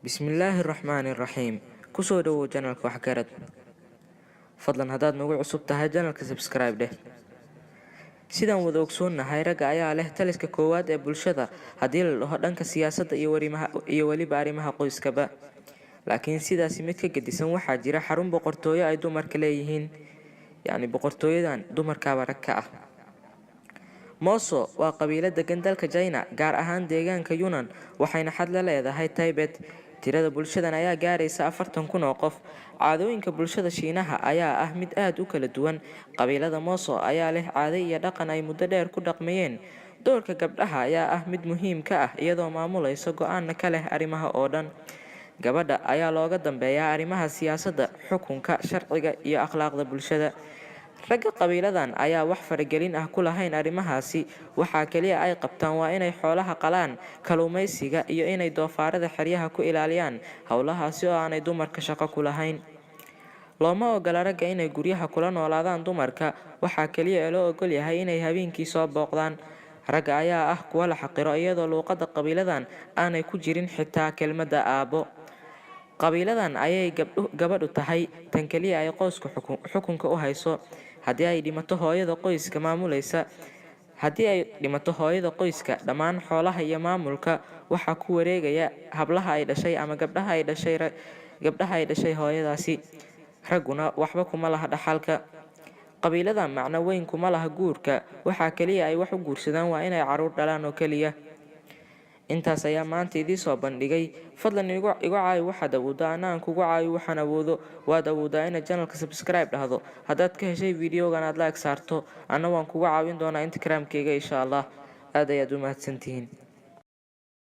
Bismillahirrahmanirrahiim. Kusoo dhawow channelka wax Garad. Fadlan hadaad nagu cusub tahay channelka subscribe dheh. Sidaan wada ogsoonnahay ragga ayaa leh taliska koowaad ee bulshada haddii la dhaho dhanka siyaasadda iyo weliba arrimaha qoyskaba. Laakiin sidaasi mid ka gedisan waxaa jira xarun boqortooyo ay dumarka leeyihiin. Yacni boqortooyadan dumarkaaba rag ka ah. Moso waa qabiilad degan dalka China, gaar ahaan deegaanka Yunnan, waxayna xad la leedahay Tibet. Tirada bulshadan ayaa gaaraysa 40,000 oo qof. Caadooyinka bulshada Shiinaha ayaa ah mid aad u kala duwan. Qabiilada Moso ayaa leh caado iyo dhaqan ay muddo dheer ku dhaqmayeen. Doorka gabdhaha ayaa ah mid muhiim ka ah iyadoo maamulaysa go'aan ka leh arrimaha oo dhan. Gabadha ayaa looga dambeeyaa arrimaha siyaasadda, xukunka, sharciga iyo akhlaaqda bulshada. Ragga qabiiladan ayaa wax faragelin ah ku lahayn arrimahaasi. Waxa kaliya ay qabtaan waa inay xoolaha qalaan, kalluumaysiga iyo inay doofaarada xeryaha ku ilaaliyaan. Hawlahaasi oo aanay dumarka shaqo ku lahayn. Looma ogola ragga inay guryaha kula noolaadaan dumarka. Waxa kaliya loo ogol yahay inay habeenkii soo booqdaan. Ragga ayaa ah kuwa la xaqiro iyadoo luqadda qabiiladan aanay ku jirin xitaa kelmadda aabbo. Qabiiladan ayay gabadhu tahay tan kaliya ay qoysku xukunka u hayso. Haddii ay dhimato hooyada qoyska maamulaysa, dhammaan xoolaha iyo maamulka waxa ku wareegaya hablaha ay dhashay ama gabdhaha ay dhashay hooyadaasi. Ragguna waxba kuma laha dhaxalka. Qabiiladan macno weyn kuma laha guurka. Waxa kaliya ay wax u guursadaan waa inay caruur dhalaan oo kaliya. Intaas ayaa maanta idin soo bandhigay. Fadlan igu caawi waxaad awoodo, anaan kugu caawi waxaan awoodo. Waad awoodaa inaad channelka subscribe dhahdo. Haddaad ka heshay videogan aad like saarto, anna waan kugu caawin doonaa Instagram-kayga insha Allah. Aad ayaad u mahadsantihiin.